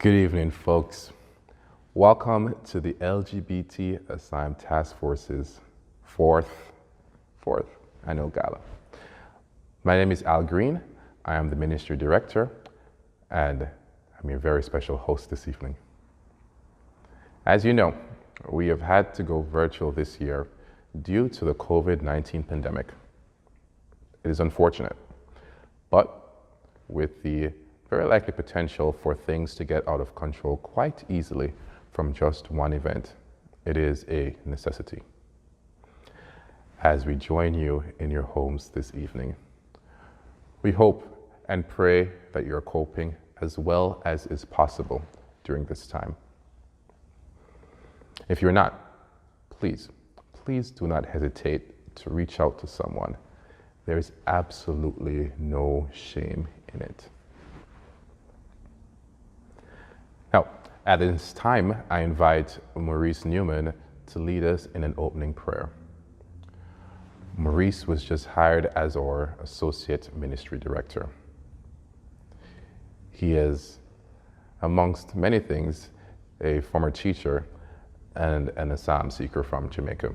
Good evening, folks. Welcome to the LGBT Asylum Task Force's fourth annual gala. My name is Al Green. I am the Ministry Director, and I'm your very special host this evening. As you know, we have had to go virtual this year due to the COVID-19 pandemic. It is unfortunate, but with the very likely potential for things to get out of control quite easily from just one event, it is a necessity. As we join you in your homes this evening, we hope and pray that you're coping as well as is possible during this time. If you're not, please do not hesitate to reach out to someone. There is absolutely no shame in it. Now, at this time, I invite Maurice Newman to lead us in an opening prayer. Maurice was just hired as our Associate Ministry Director. He is, amongst many things, a former teacher and an asylum seeker from Jamaica.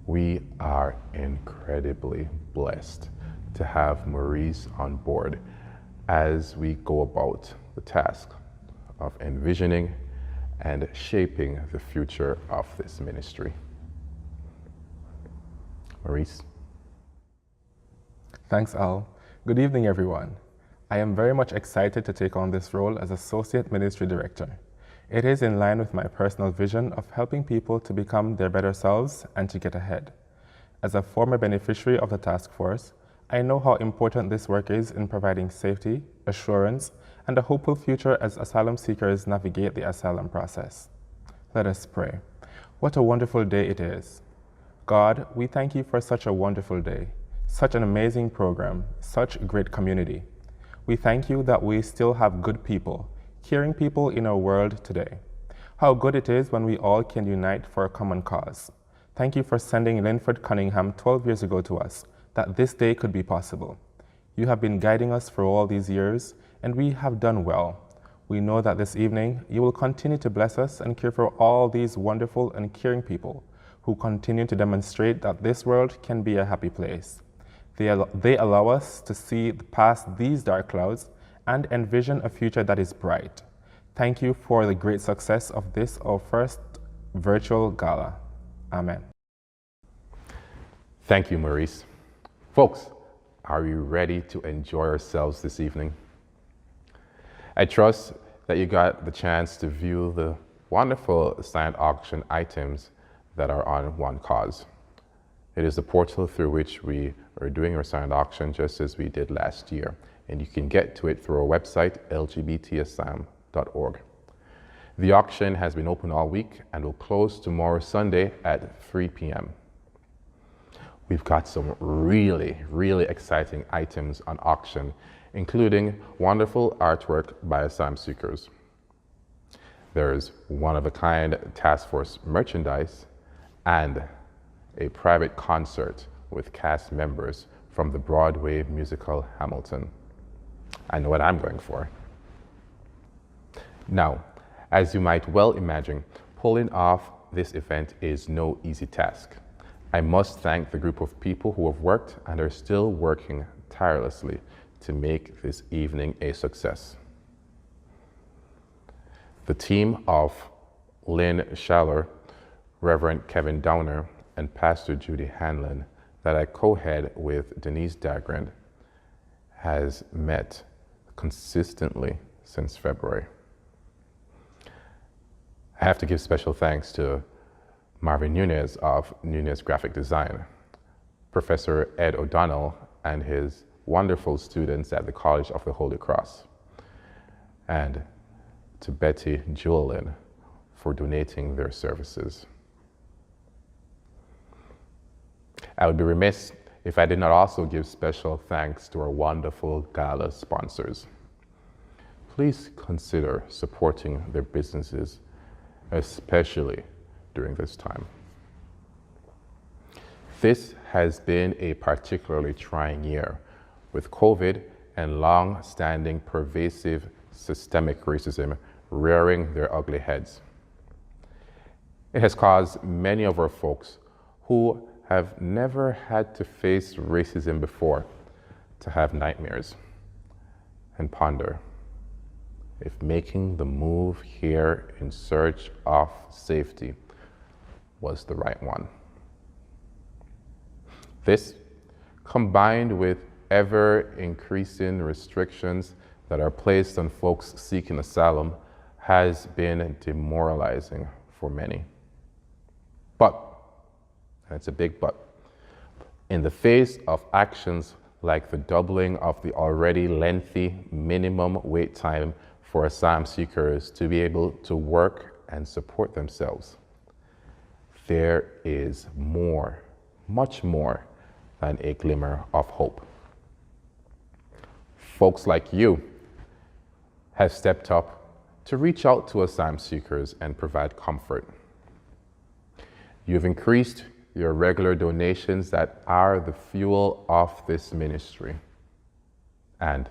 We are incredibly blessed to have Maurice on board as we go about the task of envisioning and shaping the future of this ministry. Maurice. Thanks, Al. Good evening, everyone. I am very much excited to take on this role as Associate Ministry Director. It is in line with my personal vision of helping people to become their better selves and to get ahead. As a former beneficiary of the task force, I know how important this work is in providing safety, assurance, and a hopeful future as asylum seekers navigate the asylum process. Let us pray. What a wonderful day it is. God, we thank you for such a wonderful day, such an amazing program, such a great community. We thank you that we still have good people, caring people in our world today. How good it is when we all can unite for a common cause. Thank you for sending Linford Cunningham 12 years ago to us, that this day could be possible. You have been guiding us for all these years, and we have done well. We know that this evening you will continue to bless us and care for all these wonderful and caring people who continue to demonstrate that this world can be a happy place. They allow us to see past these dark clouds and envision a future that is bright. Thank you for the great success of this, our first virtual gala. Amen. Thank you, Maurice. Folks, are we ready to enjoy ourselves this evening? I trust that you got the chance to view the wonderful silent auction items that are on One Cause. It is the portal through which we are doing our silent auction just as we did last year, and you can get to it through our website, lgbtasylum.org. The auction has been open all week and will close tomorrow Sunday at 3 p.m. We've got some really exciting items on auction, including wonderful artwork by asylum seekers. There's one-of-a-kind task force merchandise and a private concert with cast members from the Broadway musical Hamilton. I know what I'm going for. Now, as you might well imagine, pulling off this event is no easy task. I must thank the group of people who have worked and are still working tirelessly to make this evening a success. The team of Lynn Schaller, Reverend Kevin Downer, and Pastor Judy Hanlon that I co-head with Denise Dagrand has met consistently since February. I have to give special thanks to Marvin Nunez of Nunez Graphic Design, Professor Ed O'Donnell and his wonderful students at the College of the Holy Cross, and to Betty Julian for donating their services. I would be remiss if I did not also give special thanks to our wonderful gala sponsors. Please consider supporting their businesses, especially during this time. This has been a particularly trying year with COVID and long-standing pervasive systemic racism rearing their ugly heads. It has caused many of our folks who have never had to face racism before to have nightmares and ponder if making the move here in search of safety was the right one. This, combined with ever-increasing restrictions that are placed on folks seeking asylum, has been demoralizing for many. But, and it's a big but, in the face of actions like the doubling of the already lengthy minimum wait time for asylum seekers to be able to work and support themselves, there is more, much more than a glimmer of hope. Folks like you have stepped up to reach out to asylum seekers and provide comfort. You've increased your regular donations that are the fuel of this ministry. And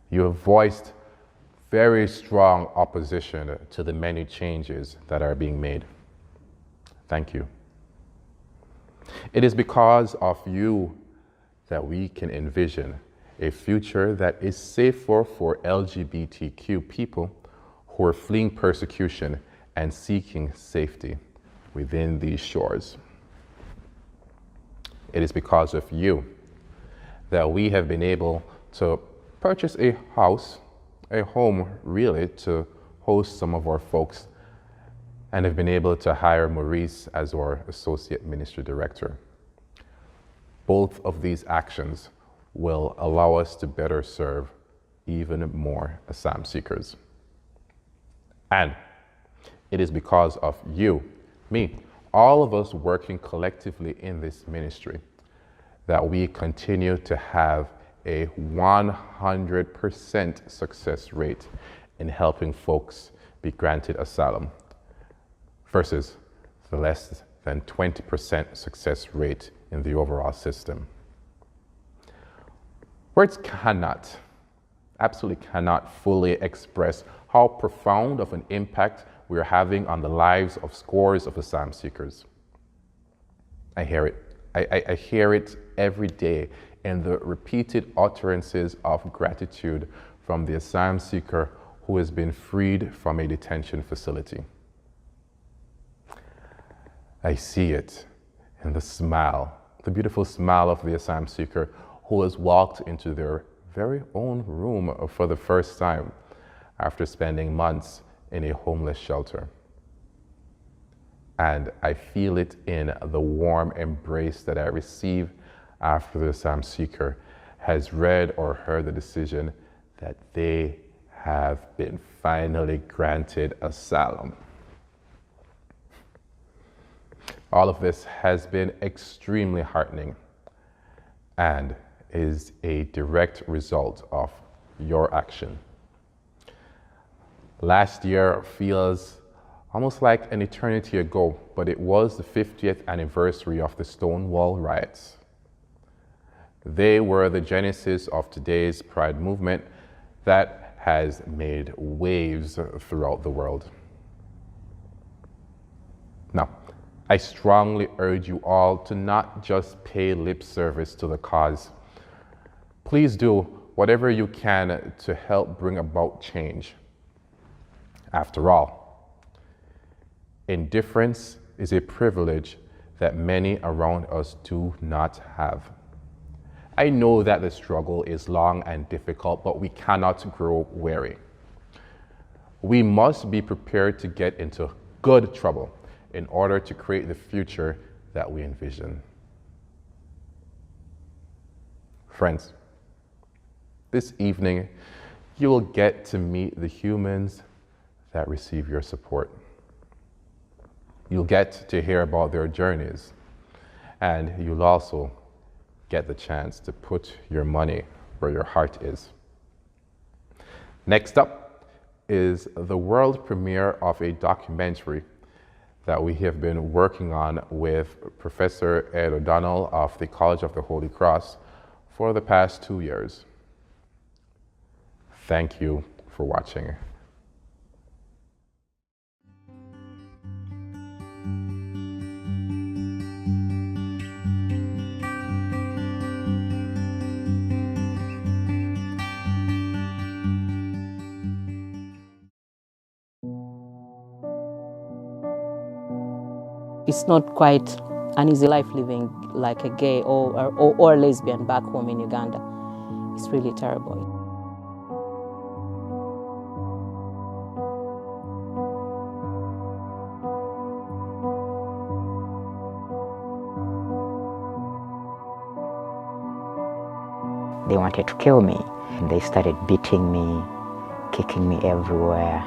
you have voiced very strong opposition to the many changes that are being made. Thank you. It is because of you that we can envision a future that is safer for LGBTQ people who are fleeing persecution and seeking safety within these shores. It is because of you that we have been able to purchase a house, a home really, to host some of our folks, and have been able to hire Maurice as our Associate Ministry Director. Both of these actions will allow us to better serve even more asylum seekers. And it is because of you, me, all of us working collectively in this ministry, that we continue to have a 100% success rate in helping folks be granted asylum versus the less than 20% success rate in the overall system. Words cannot, absolutely cannot fully express how profound of an impact we are having on the lives of scores of asylum seekers. I hear it. I hear it every day in the repeated utterances of gratitude from the asylum seeker who has been freed from a detention facility. I see it in the smile, the beautiful smile of the asylum seeker who has walked into their very own room for the first time after spending months in a homeless shelter. And I feel it in the warm embrace that I receive after the asylum seeker has read or heard the decision that they have been finally granted asylum. All of this has been extremely heartening and is a direct result of your action. Last year feels almost like an eternity ago, but it was the 50th anniversary of the Stonewall riots. They were the genesis of today's Pride movement that has made waves throughout the world. Now, I strongly urge you all to not just pay lip service to the cause. Please do whatever you can to help bring about change. After all, indifference is a privilege that many around us do not have. I know that the struggle is long and difficult, but we cannot grow weary. We must be prepared to get into good trouble in order to create the future that we envision. Friends, this evening, you will get to meet the humans that receive your support. You'll get to hear about their journeys, and you'll also get the chance to put your money where your heart is. Next up is the world premiere of a documentary that we have been working on with Professor Ed O'Donnell of the College of the Holy Cross for the past 2 years. Thank you for watching. It's not quite an easy life living like a gay or lesbian back home in Uganda. It's really terrible. They wanted to kill me. They started beating me, kicking me everywhere.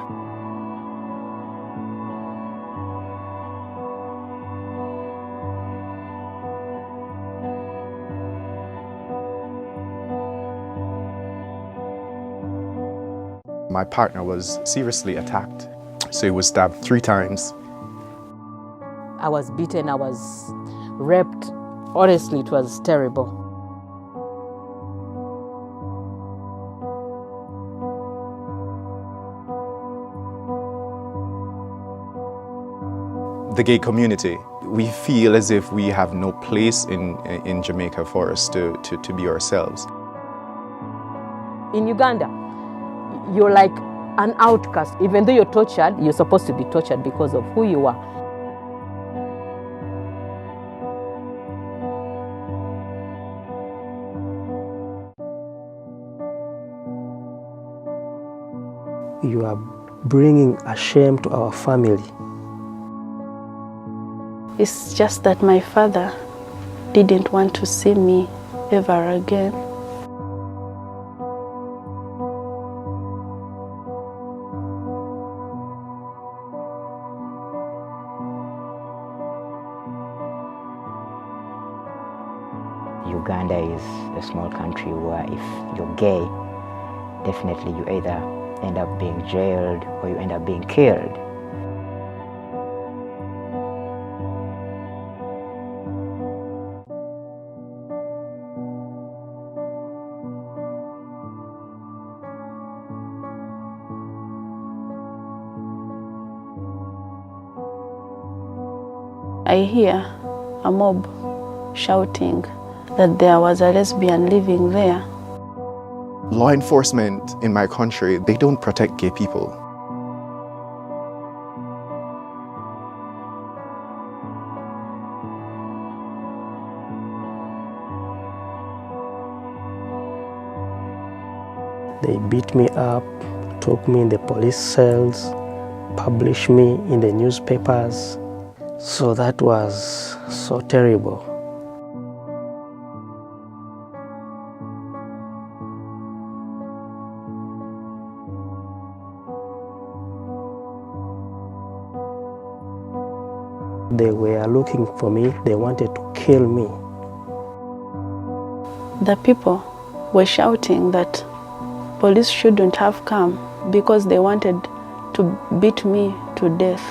My partner was seriously attacked. So he was stabbed 3 times. I was beaten, I was raped. Honestly, it was terrible. The gay community, we feel as if we have no place in Jamaica for us to be ourselves. In Uganda, you're like an outcast. Even though you're tortured, you're supposed to be tortured because of who you are. You are bringing a shame to our family. It's just that my father didn't want to see me ever again. Uganda is a small country where if you're gay, definitely you either end up being jailed or you end up being killed. I hear a mob shouting that there was a lesbian living there. Law enforcement in my country, they don't protect gay people. They beat me up, took me in the police cells, published me in the newspapers. So that was so terrible. They were looking for me, they wanted to kill me. The people were shouting that police shouldn't have come because they wanted to beat me to death.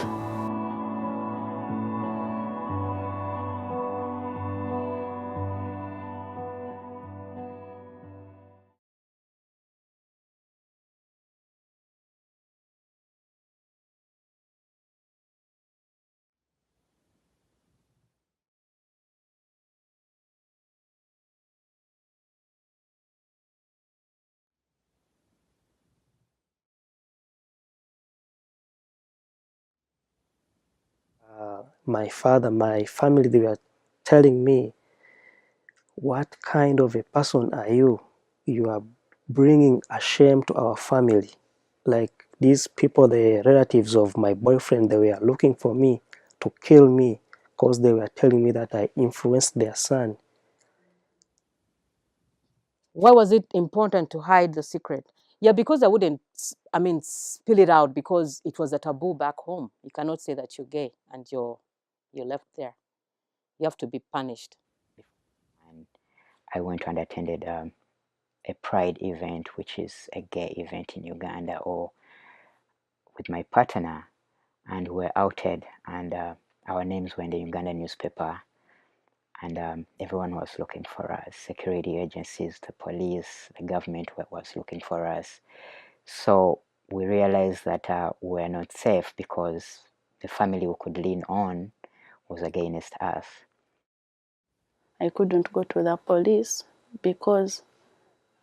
My father, my family, they were telling me, what kind of a person are you? You are bringing a shame to our family. Like these people, the relatives of my boyfriend, they were looking for me to kill me because they were telling me that I influenced their son. Why was it important to hide the secret? Yeah, because I wouldn't, spill it out because it was a taboo back home. You cannot say that you're gay and you're left there. You have to be punished. And I went and attended a pride event, which is a gay event in Uganda, or with my partner, and we were outed, and our names were in the Uganda newspaper, and everyone was looking for us. Security agencies, the police, the government was looking for us. So we realized that we were not safe because the family we could lean on was against us. I couldn't go to the police because,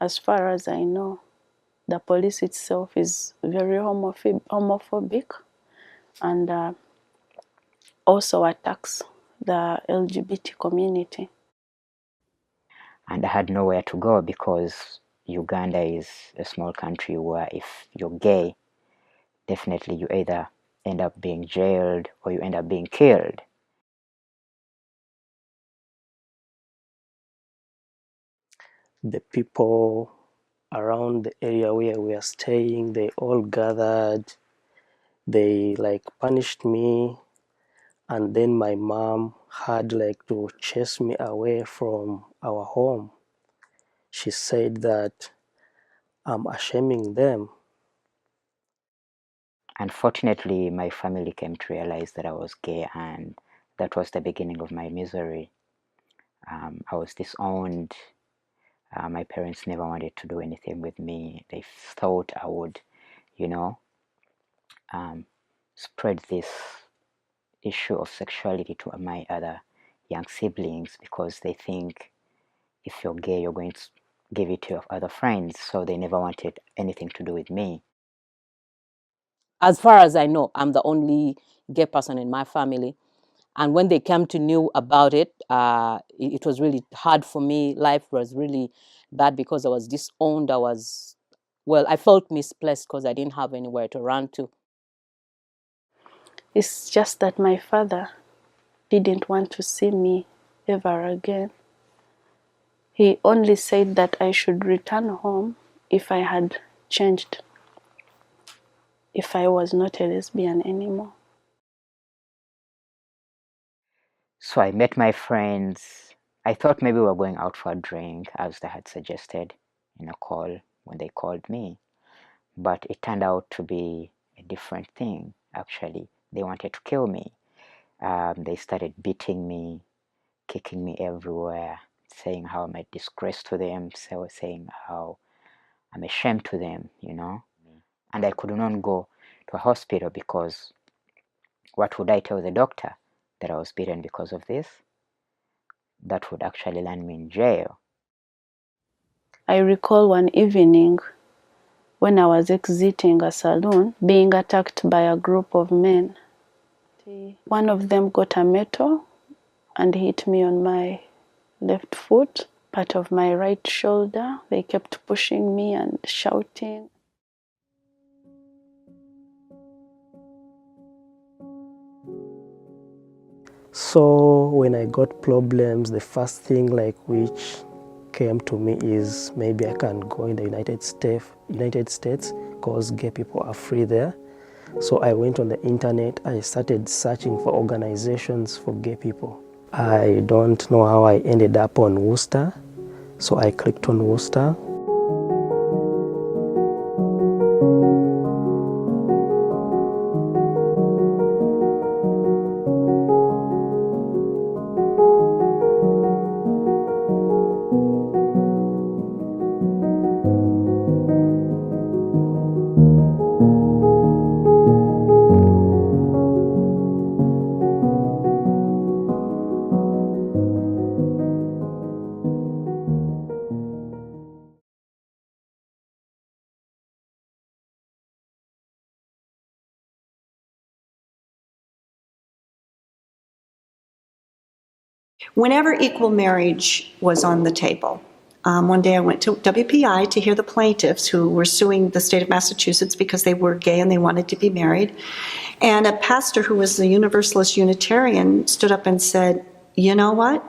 as far as I know, the police itself is very homophobic and also attacks the LGBT community. And I had nowhere to go because Uganda is a small country where if you're gay, definitely you either end up being jailed or you end up being killed. The people around the area where we are staying, they all gathered. They like punished me, and then my mom had like to chase me away from our home. She said that I'm shaming them. Unfortunately, my family came to realize that I was gay, and that was the beginning of my misery. I was disowned. My parents never wanted to do anything with me. They thought I would, spread this issue of sexuality to my other young siblings because they think if you're gay, you're going to give it to your other friends. So they never wanted anything to do with me. As far as I know, I'm the only gay person in my family. And when they came to know about it, it was really hard for me. Life was really bad because I was disowned. I felt misplaced because I didn't have anywhere to run to. It's just that my father didn't want to see me ever again. He only said that I should return home if I had changed, if I was not a lesbian anymore. So I met my friends. I thought maybe we were going out for a drink, as they had suggested in a call when they called me. But it turned out to be a different thing, actually. They wanted to kill me. They started beating me, kicking me everywhere, saying how I'm a disgrace to them, saying how I'm a shame to them, And I could not go to a hospital because what would I tell the doctor? That I was beaten because of this? That would actually land me in jail. I recall one evening when I was exiting a saloon, being attacked by a group of men. One of them got a metal and hit me on my left foot, part of my right shoulder. They kept pushing me and shouting. So when I got problems, the first thing like which came to me is maybe I can go in the United States because gay people are free there. So I went on the internet, I started searching for organizations for gay people. I don't know how I ended up on Worcester, so I clicked on Worcester. Whenever equal marriage was on the table, one day I went to WPI to hear the plaintiffs who were suing the state of Massachusetts because they were gay and they wanted to be married. And a pastor who was a Universalist Unitarian stood up and said, you know what?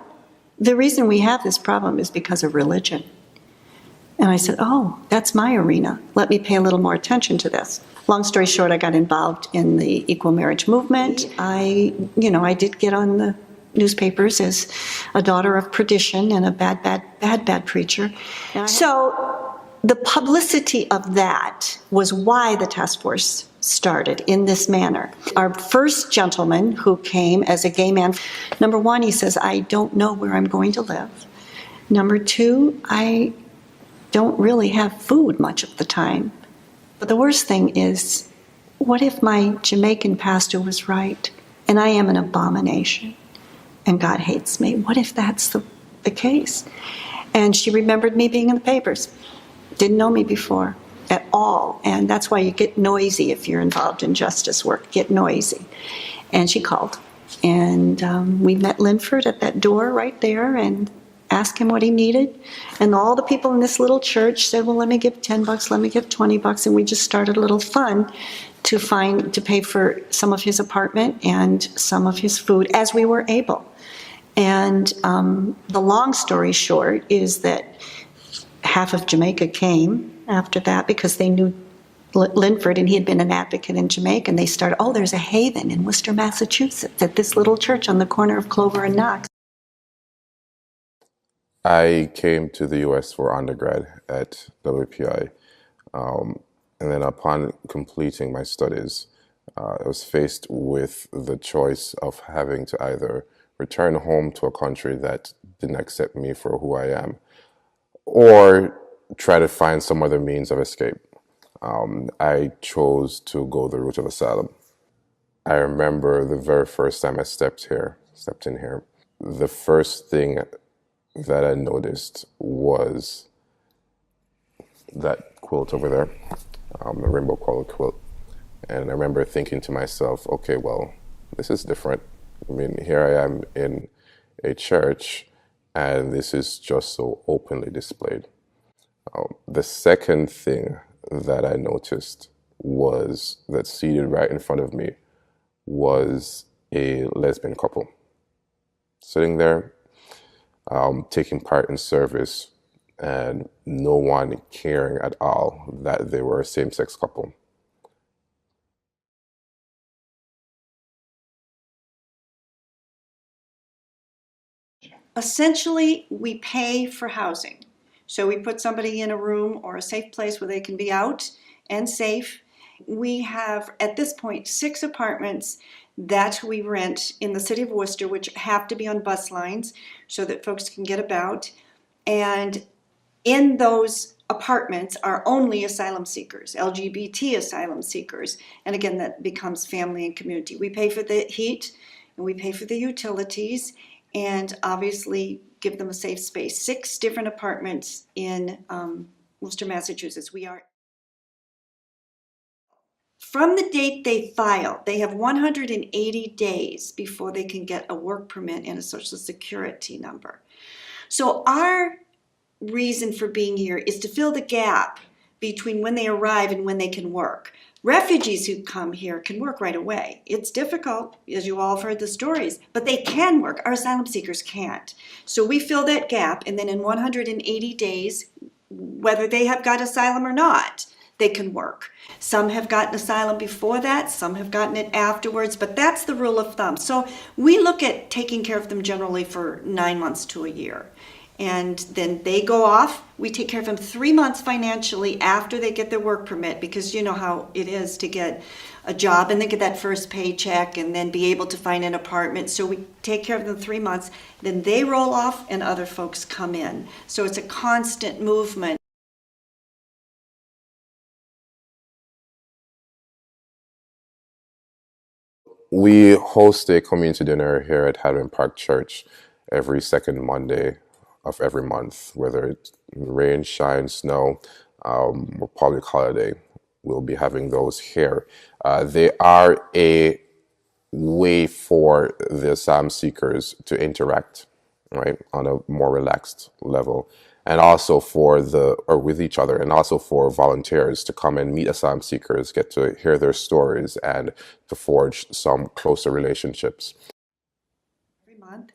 The reason we have this problem is because of religion. And I said, oh, that's my arena. Let me pay a little more attention to this. Long story short, I got involved in the equal marriage movement. I did get on the newspapers as a daughter of perdition and a bad preacher. So the publicity of that was why the task force started in this manner. Our first gentleman who came as a gay man, number one, he says, I don't know where I'm going to live. Number two, I don't really have food much of the time. But the worst thing is, what if my Jamaican pastor was right and I am an abomination and God hates me? What if that's the case? And she remembered me being in the papers. Didn't know me before at all. And that's why you get noisy if you're involved in justice work, get noisy. And she called. And we met Linford at that door right there and asked him what he needed. And all the people in this little church said, well, let me give $10, let me give $20. And we just started a little fund to pay for some of his apartment and some of his food as we were able. And the long story short is that half of Jamaica came after that because they knew Linford and he had been an advocate in Jamaica, and they started, oh, there's a haven in Worcester, Massachusetts at this little church on the corner of Clover and Knox. I came to the US for undergrad at WPI. And then upon completing my studies, I was faced with the choice of having to either return home to a country that didn't accept me for who I am, or try to find some other means of escape. I chose to go the route of asylum. I remember the very first time I stepped in here, the first thing that I noticed was that quilt over there, the rainbow colored quilt. And I remember thinking to myself, okay, well, this is different. I mean, here I am in a church, and this is just so openly displayed. The second thing that I noticed was that seated right in front of me was a lesbian couple sitting there, taking part in service, and no one caring at all that they were a same-sex couple. Essentially, we pay for housing. So we put somebody in a room or a safe place where they can be out and safe. We have, at this point, 6 apartments that we rent in the city of Worcester, which have to be on bus lines so that folks can get about. And in those apartments are only asylum seekers, LGBT asylum seekers. And again, that becomes family and community. We pay for the heat and we pay for the utilities and obviously give them a safe space. 6 different apartments in Worcester, Massachusetts. From the date they file, they have 180 days before they can get a work permit and a social security number. So our reason for being here is to fill the gap between when they arrive and when they can work. Refugees who come here can work right away. It's difficult, as you all have heard the stories, but they can work. Our asylum seekers can't. So we fill that gap, and then in 180 days, whether they have got asylum or not, they can work. Some have gotten asylum before that, some have gotten it afterwards, but that's the rule of thumb. So we look at taking care of them generally for 9 months to a year. And then they go off. We take care of them 3 months financially after they get their work permit, because you know how it is to get a job and then get that first paycheck and then be able to find an apartment. So we take care of them 3 months, then they roll off and other folks come in. So it's a constant movement. We host a community dinner here at Hadwin Park Church every second Monday of every month, whether it's rain, shine, snow, or public holiday. We'll be having those here. They are a way for the asylum seekers to interact, right, on a more relaxed level, and also with each other, and also for volunteers to come and meet asylum seekers, get to hear their stories, and to forge some closer relationships. Every month,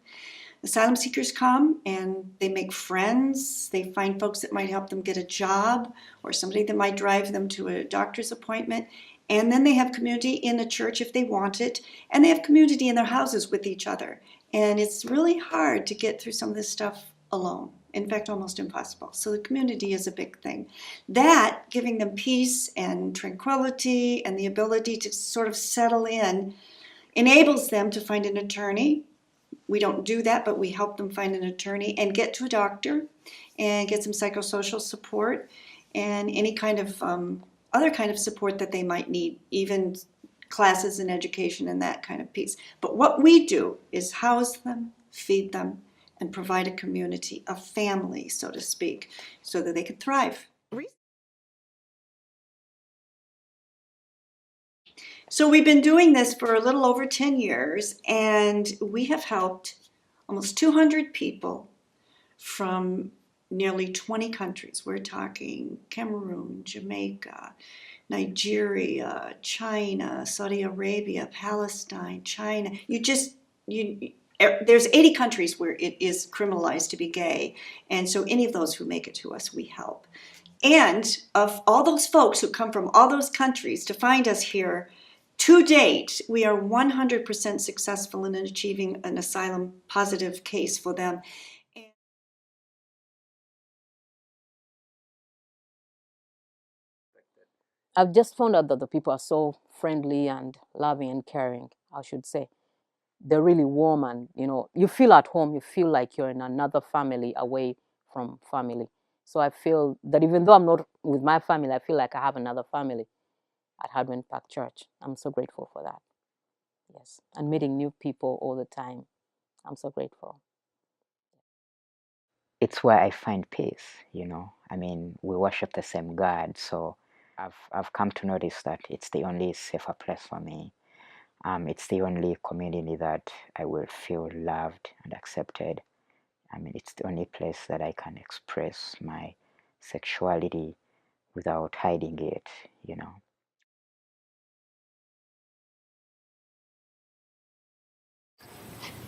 asylum seekers come and they make friends. They find folks that might help them get a job or somebody that might drive them to a doctor's appointment. And then they have community in a church if they want it. And they have community in their houses with each other. And it's really hard to get through some of this stuff alone. In fact, almost impossible. So the community is a big thing. That, giving them peace and tranquility and the ability to sort of settle in, enables them to find an attorney. We don't do that, but we help them find an attorney and get to a doctor and get some psychosocial support and any kind of other kind of support that they might need, even classes and education and that kind of piece. But what we do is house them, feed them, and provide a community, a family, so to speak, so that they can thrive. So we've been doing this for a little over 10 years, and we have helped almost 200 people from nearly 20 countries. We're talking Cameroon, Jamaica, Nigeria, China, Saudi Arabia, Palestine, China. There's 80 countries where it is criminalized to be gay, and so any of those who make it to us, we help. And of all those folks who come from all those countries to find us here, to date, we are 100% successful in achieving an asylum positive case for them. I've just found out that the people are so friendly and loving and caring, I should say. They're really warm, and you feel at home. You feel like you're in another family away from family. So I feel that even though I'm not with my family, I feel like I have another family at Hadwin Park Church. I'm so grateful for that. Yes, and meeting new people all the time. I'm so grateful. It's where I find peace, I mean, we worship the same God, so I've come to notice that it's the only safer place for me. It's the only community that I will feel loved and accepted. I mean, it's the only place that I can express my sexuality without hiding it.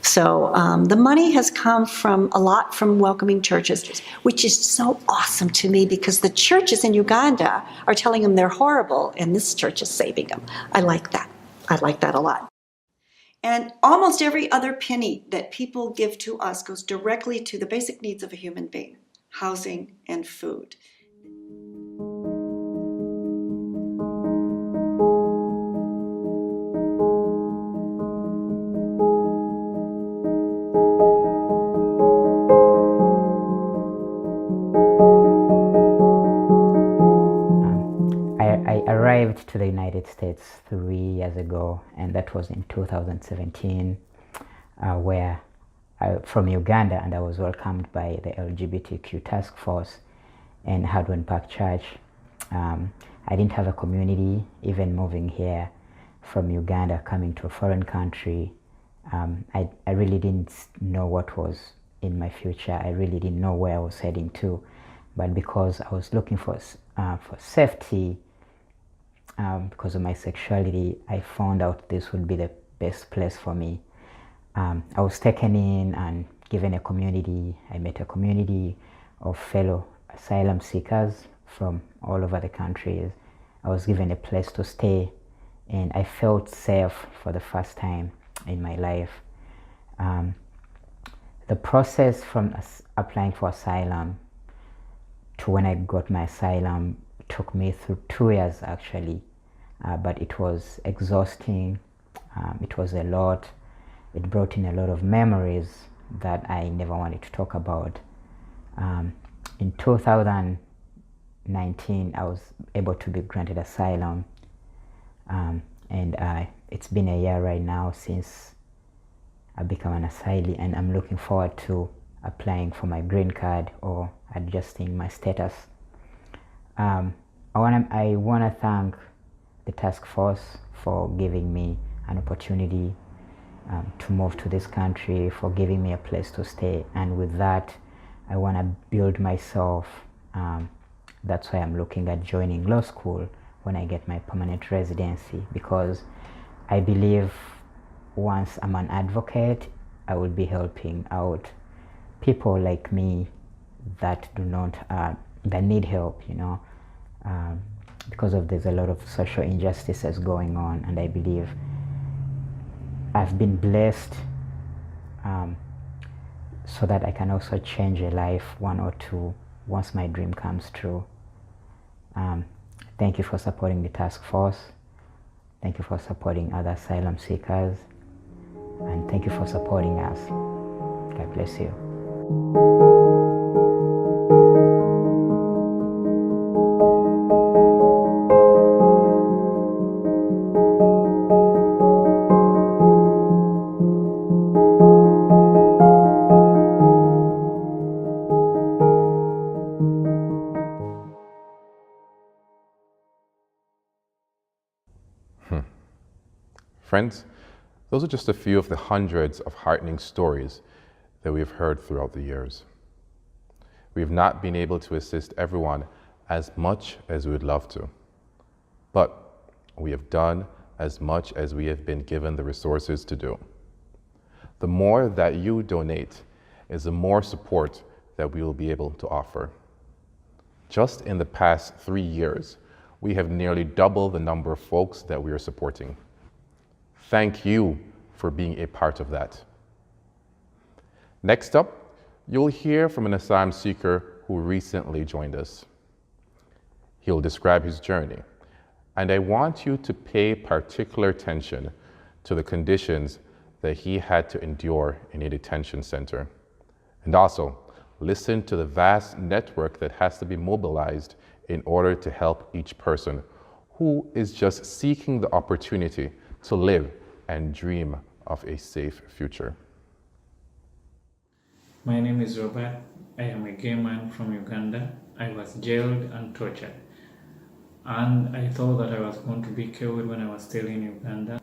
So the money has come from a lot from welcoming churches, which is so awesome to me because the churches in Uganda are telling them they're horrible and this church is saving them. I like that. I like that a lot. And almost every other penny that people give to us goes directly to the basic needs of a human being, housing and food. I arrived to the United States 3 years ago, and that was in 2017, where from Uganda, and I was welcomed by the LGBTQ Task Force and Hadwin Park Church. I didn't have a community, even moving here from Uganda, coming to a foreign country. I really didn't know what was in my future. I really didn't know where I was heading to. But because I was looking for safety, because of my sexuality, I found out this would be the best place for me. I was taken in and given a community. I met a community of fellow asylum seekers from all over the countries. I was given a place to stay, and I felt safe for the first time in my life. The process from applying for asylum to when I got my asylum took me through 2 years actually, but it was exhausting. It was a lot. It brought in a lot of memories that I never wanted to talk about. In 2019, I was able to be granted asylum, and it's been a year right now since I became an asylee, and I'm looking forward to applying for my green card or adjusting my status. I want to thank the task force for giving me an opportunity to move to this country, for giving me a place to stay, and with that I want to build myself. That's why I'm looking at joining law school when I get my permanent residency, because I believe once I'm an advocate, I will be helping out people like me that do not that need help, because there's a lot of social injustices going on, and I believe I've been blessed so that I can also change a life, one or two, once my dream comes true. Thank you for supporting the task force. Thank you for supporting other asylum seekers. And thank you for supporting us. God bless you. Friends, those are just a few of the hundreds of heartening stories that we've heard throughout the years. We have not been able to assist everyone as much as we would love to, but we have done as much as we have been given the resources to do. The more that you donate is the more support that we will be able to offer. Just in the past 3 years, we have nearly doubled the number of folks that we are supporting. Thank you for being a part of that. Next up, you'll hear from an asylum seeker who recently joined us. He'll describe his journey, and I want you to pay particular attention to the conditions that he had to endure in a detention center, and also listen to the vast network that has to be mobilized in order to help each person who is just seeking the opportunity to live and dream of a safe future. My name is Robert. I am a gay man from Uganda. I was jailed and tortured. And I thought that I was going to be killed when I was still in Uganda.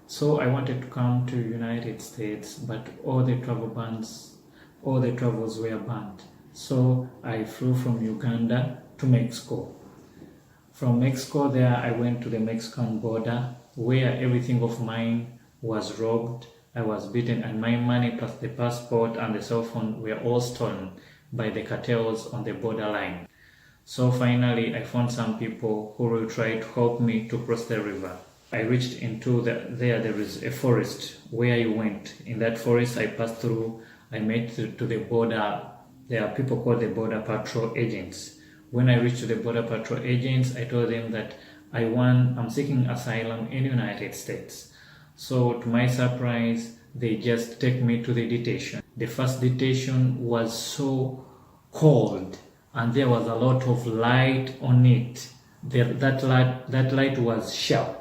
So I wanted to come to United States, but all the travels were banned. So I flew from Uganda to Mexico. From Mexico there, I went to the Mexican border where everything of mine was robbed. I was beaten, and my money plus the passport and the cell phone were all stolen by the cartels on the borderline. So finally, I found some people who will try to help me to cross the river. I reached into there is a forest where I went. In that forest, I passed through. I made to the border. There are people called the border patrol agents. When I reached to the border patrol agents, I told them that I'm seeking asylum in the United States. So to my surprise, they just take me to the detention. The first detention was so cold, and there was a lot of light on it. That light was sharp.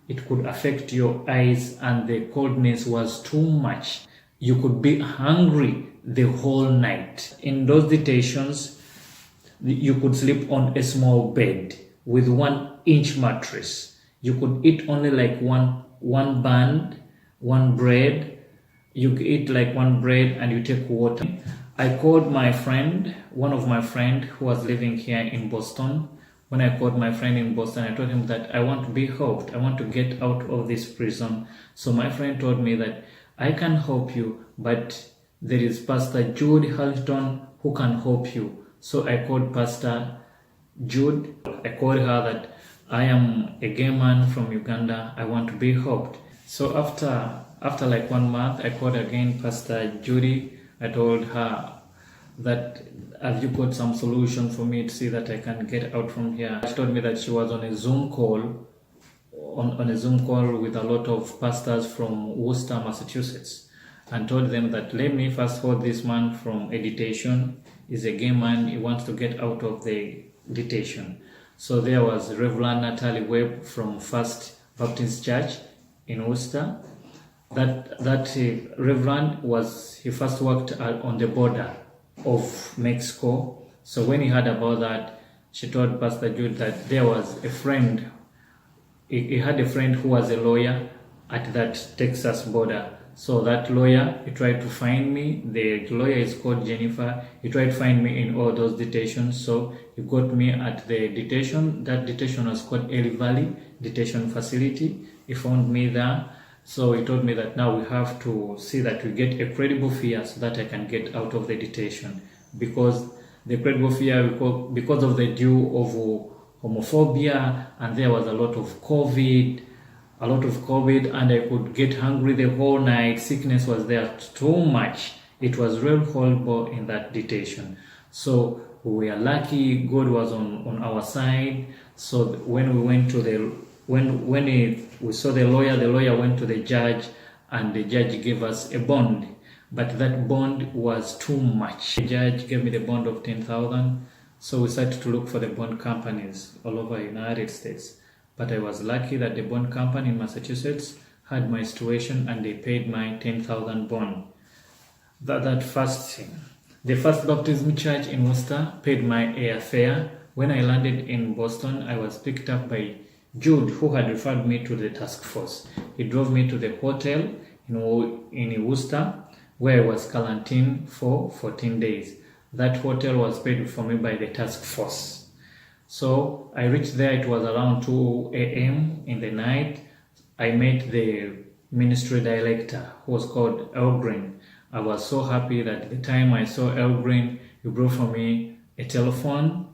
It could affect your eyes, and the coldness was too much. You could be hungry the whole night. In those detentions, you could sleep on a small bed with 1-inch mattress. You could eat only like one bun, one bread. You eat like one bread and you take water. I called my friend, one of my friend who was living here in Boston. When I called my friend in Boston, I told him that I want to be helped. I want to get out of this prison. So my friend told me that I can help you, but there is Pastor Jude Halton who can help you. So I called Pastor Jude. I called her that I am a gay man from Uganda. I want to be helped. So after like 1 month, I called again Pastor Judy. I told her that, have you got some solution for me to see that I can get out from here? She told me that she was on a Zoom call, on a Zoom call with a lot of pastors from Worcester, Massachusetts, and told them that let me first hold this man from a detention. He's a gay man. He wants to get out of the detention. So there was Reverend Natalie Webb from First Baptist Church in Worcester. That Reverend he first worked on the border of Mexico. So when he heard about that, she told Pastor Jude that there was a friend. He had a friend who was a lawyer at that Texas border. So that lawyer, he tried to find me. The lawyer is called Jennifer. He tried to find me in all those detentions. So he got me at the detention. That detention was called Ellie Valley Detention Facility. He found me there. So he told me that now we have to see that we get a credible fear so that I can get out of the detention. Because the credible fear, because of the due of homophobia, and there was a lot of COVID, and I could get hungry the whole night. Sickness was there too much. It was real horrible in that detention. So we were lucky God was on our side. So when we went to we saw the lawyer went to the judge, and the judge gave us a bond. But that bond was too much. The judge gave me the bond of 10,000. So we started to look for the bond companies all over the United States. But I was lucky that the bond company in Massachusetts had my situation, and they paid my 10,000 bond. The first baptism church in Worcester paid my airfare. When I landed in Boston, I was picked up by Jude, who had referred me to the task force. He drove me to the hotel in Worcester, where I was quarantined for 14 days. That hotel was paid for me by the task force. So I reached there, it was around 2 a.m. in the night. I met the ministry director, who was called El Green. I was so happy that the time I saw El Green, he brought for me a telephone,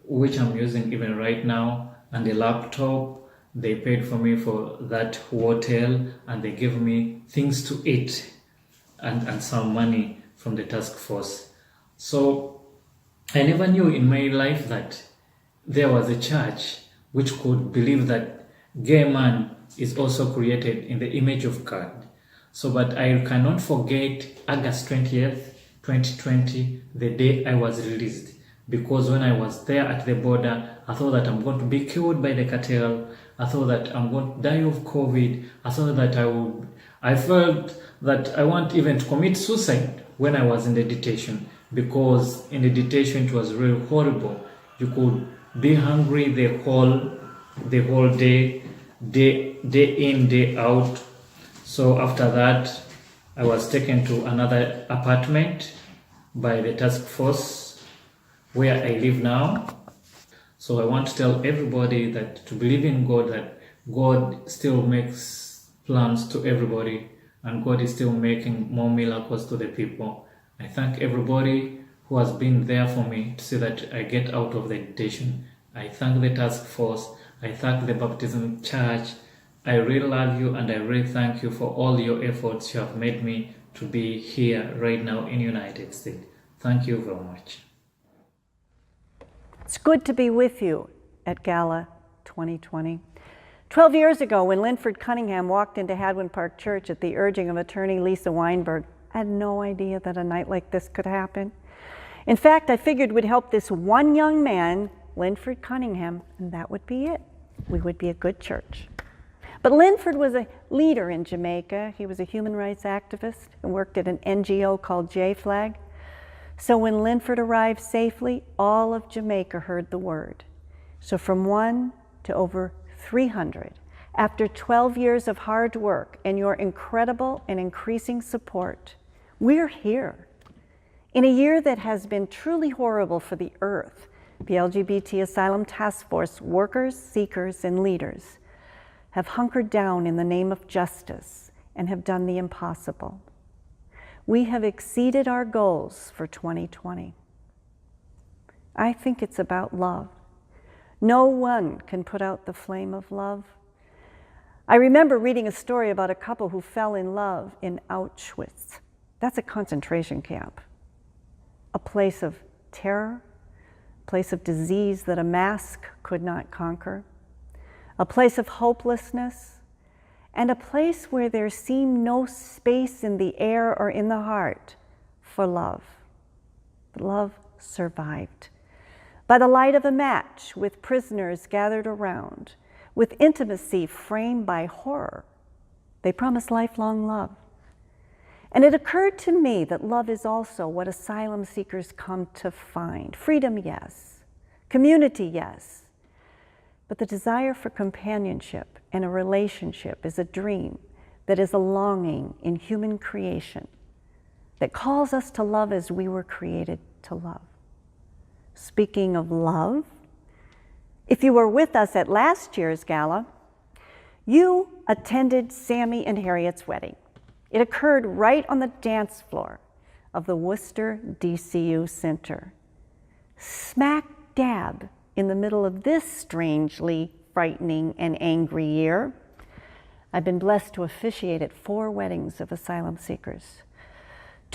which I'm using even right now, and a laptop. They paid for me for that hotel, and they gave me things to eat and some money from the task force. So I never knew in my life that there was a church which could believe that gay man is also created in the image of God. So, but I cannot forget August 20th, 2020, the day I was released. Because when I was there at the border, I thought that I'm going to be killed by the cartel. I thought that I'm going to die of COVID. I thought that I felt that I want even to commit suicide when I was in the detention. Because in the detention, it was really horrible. You could be hungry the whole day in, day out. So after that, I was taken to another apartment by the task force where I live now. So I want to tell everybody that to believe in God, that God still makes plans to everybody, and God is still making more miracles to the people. I thank everybody who has been there for me to see that I get out of the detention. I thank the task force. I thank the baptism church. I really love you, and I really thank you for all your efforts you have made me to be here right now in the United States. Thank you very much. It's good to be with you at Gala 2020. 12 years ago, when Linford Cunningham walked into Hadwin Park Church at the urging of attorney Lisa Weinberg, I had no idea that a night like this could happen. In fact, I figured we'd help this one young man, Linford Cunningham, and that would be it. We would be a good church. But Linford was a leader in Jamaica. He was a human rights activist and worked at an NGO called J-Flag. So when Linford arrived safely, all of Jamaica heard the word. So from 1 to over 300, after 12 years of hard work and your incredible and increasing support, we're here. In a year that has been truly horrible for the earth, the LGBT Asylum Task Force workers, seekers, and leaders have hunkered down in the name of justice and have done the impossible. We have exceeded our goals for 2020. I think it's about love. No one can put out the flame of love. I remember reading a story about a couple who fell in love in Auschwitz. That's a concentration camp, a place of terror, a place of disease that a mask could not conquer, a place of hopelessness, and a place where there seemed no space in the air or in the heart for love. But love survived. By the light of a match, with prisoners gathered around, with intimacy framed by horror, they promised lifelong love. And it occurred to me that love is also what asylum seekers come to find. Freedom, yes. Community, yes. But the desire for companionship and a relationship is a dream that is a longing in human creation that calls us to love as we were created to love. Speaking of love, if you were with us at last year's gala, you attended Sammy and Harriet's wedding. It occurred right on the dance floor of the Worcester DCU Center, smack dab in the middle of this strangely frightening and angry year. I've been blessed to officiate at 4 weddings of asylum seekers.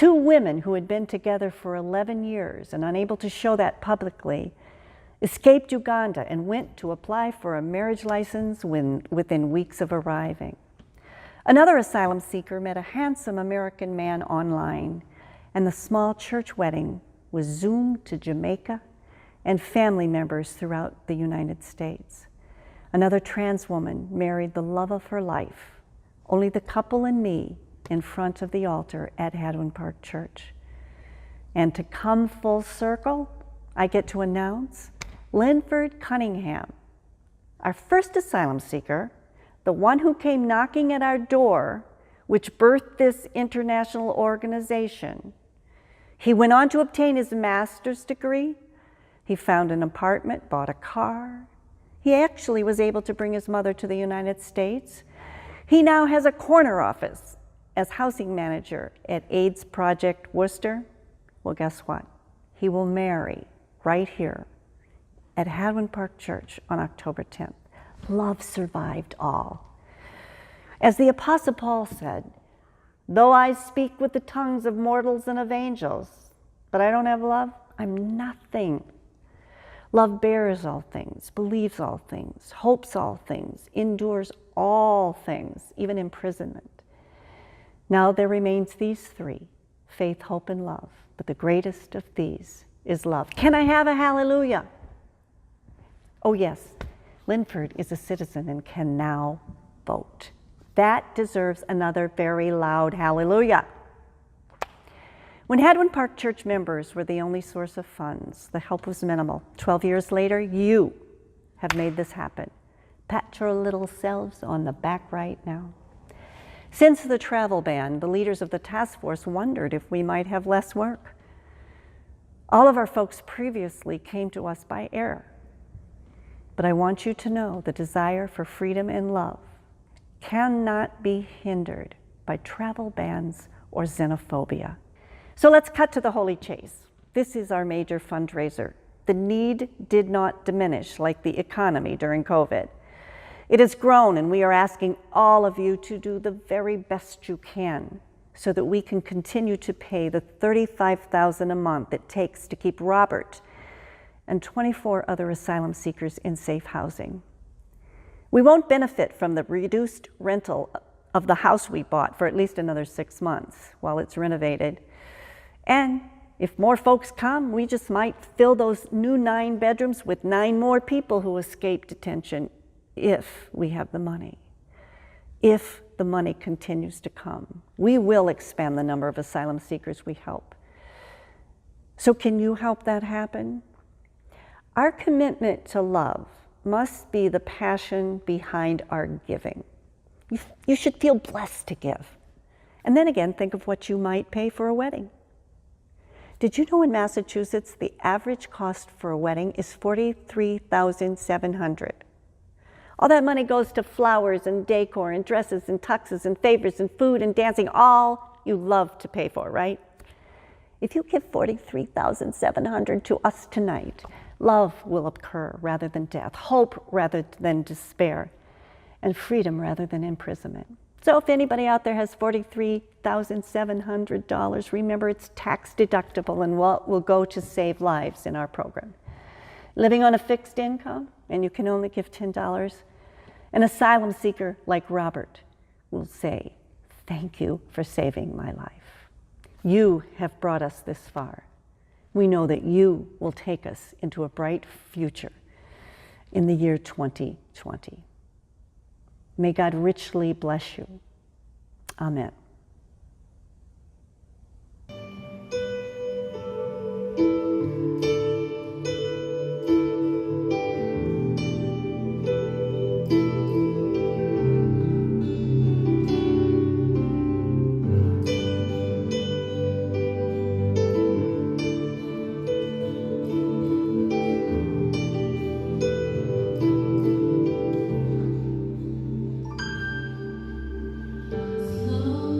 Two women who had been together for 11 years and unable to show that publicly escaped Uganda and went to apply for a marriage license within weeks of arriving. Another asylum seeker met a handsome American man online, and the small church wedding was zoomed to Jamaica and family members throughout the United States. Another trans woman married the love of her life, only the couple and me in front of the altar at Hadwin Park Church. And to come full circle, I get to announce Linford Cunningham, our first asylum seeker, the one who came knocking at our door, which birthed this international organization. He went on to obtain his master's degree. He found an apartment, bought a car. He actually was able to bring his mother to the United States. He now has a corner office as housing manager at AIDS Project Worcester. Well, guess what? He will marry right here at Hadwin Park Church on October 10th. Love survived all. As the Apostle Paul said, though I speak with the tongues of mortals and of angels, but I don't have love, I'm nothing. Love bears all things, believes all things, hopes all things, endures all things, even imprisonment. Now there remains these three, faith, hope, and love. But the greatest of these is love. Can I have a hallelujah? Oh yes, Linford is a citizen and can now vote. That deserves another very loud hallelujah. When Hadwin Park Church members were the only source of funds, the help was minimal. 12 years later, you have made this happen. Pat your little selves on the back right now. Since the travel ban, the leaders of the task force wondered if we might have less work. All of our folks previously came to us by air. But I want you to know the desire for freedom and love cannot be hindered by travel bans or xenophobia. So let's cut to the holy chase. This is our major fundraiser. The need did not diminish like the economy during COVID. It has grown, and we are asking all of you to do the very best you can so that we can continue to pay the $35,000 a month it takes to keep Robert and 24 other asylum seekers in safe housing. We won't benefit from the reduced rental of the house we bought for at least another 6 months while it's renovated. And if more folks come, we just might fill those new 9 bedrooms with 9 more people who escaped detention if we have the money. If the money continues to come, we will expand the number of asylum seekers we help. So can you help that happen? Our commitment to love must be the passion behind our giving. You should feel blessed to give. And then again, think of what you might pay for a wedding. Did you know in Massachusetts, the average cost for a wedding is $43,700? All that money goes to flowers and decor and dresses and tuxes and favors and food and dancing, all you love to pay for, right? If you give $43,700 to us tonight, love will occur rather than death, hope rather than despair, and freedom rather than imprisonment. So if anybody out there has $43,700, remember it's tax deductible and what will go to save lives in our program. Living on a fixed income and you can only give $10, an asylum seeker like Robert will say, thank you for saving my life. You have brought us this far. We know that you will take us into a bright future in the year 2020. May God richly bless you. Amen. Slow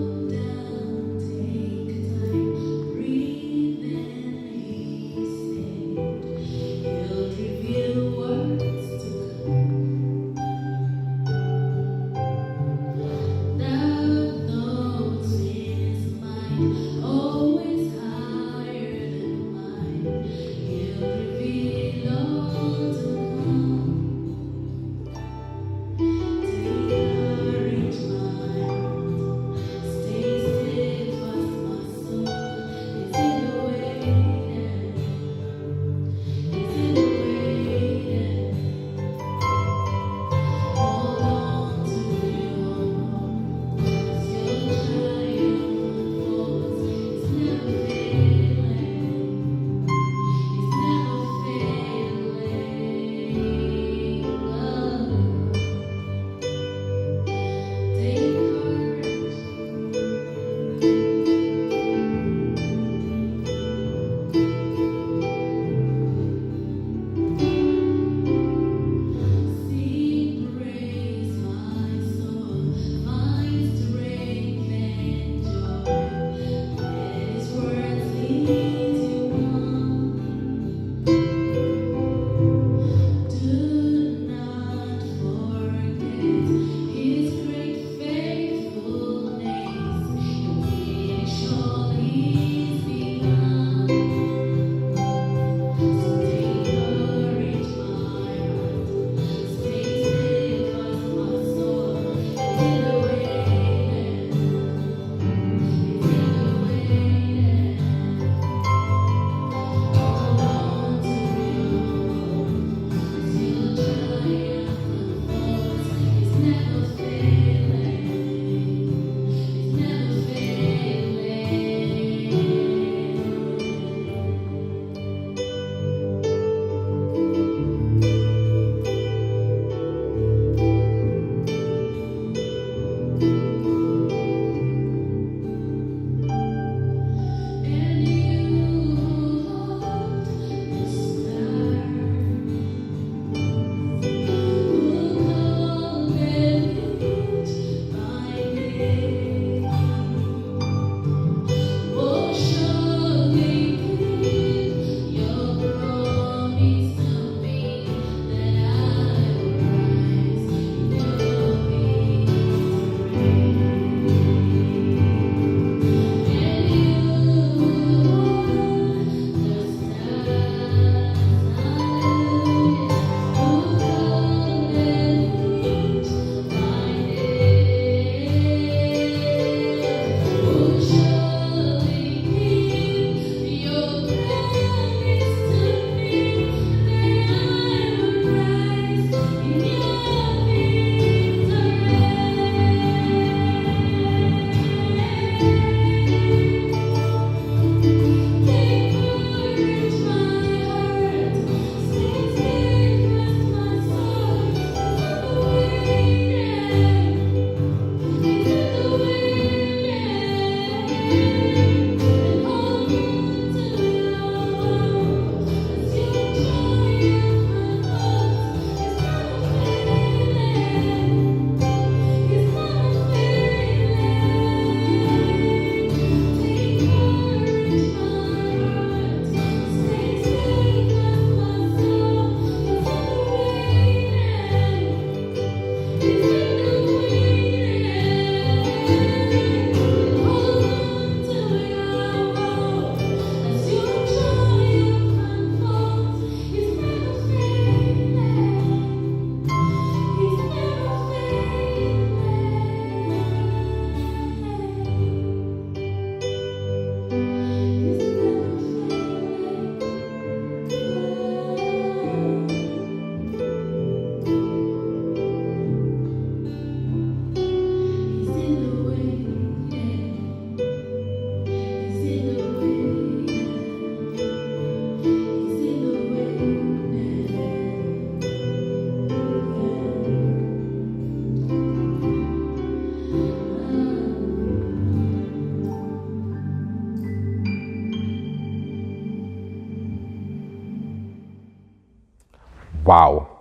Wow,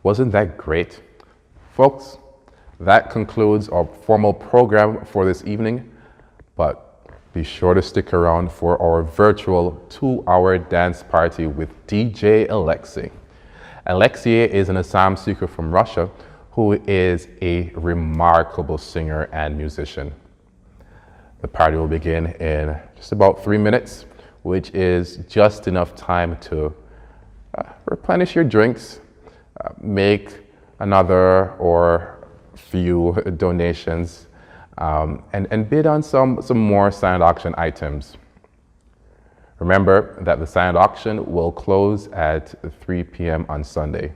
wasn't that great? Folks, that concludes our formal program for this evening, but be sure to stick around for our virtual 2-hour dance party with DJ Alexei. Alexei is an asylum seeker from Russia who is a remarkable singer and musician. The party will begin in just about 3 minutes, which is just enough time to replenish your drinks, make another or few donations, and bid on some more silent auction items. Remember that the silent auction will close at 3 p.m. on Sunday.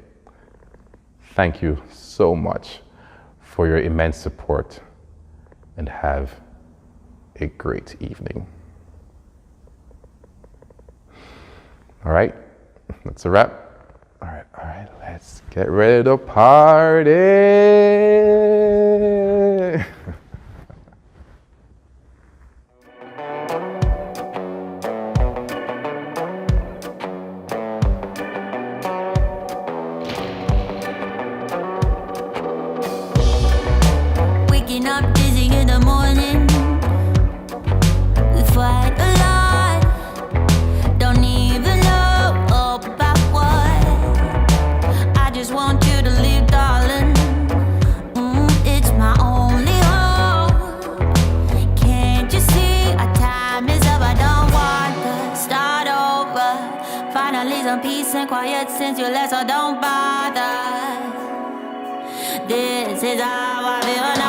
Thank you so much for your immense support, and have a great evening. All right, that's a wrap. All right, let's get ready to party. Waking up dizzy in the morning, we fight a lot, don't even know about what. I just want you to leave, darling. It's my only hope. Can't you see our time is up? I don't want to start over. Finally some peace and quiet since you left, so don't bother. This is how I feel now.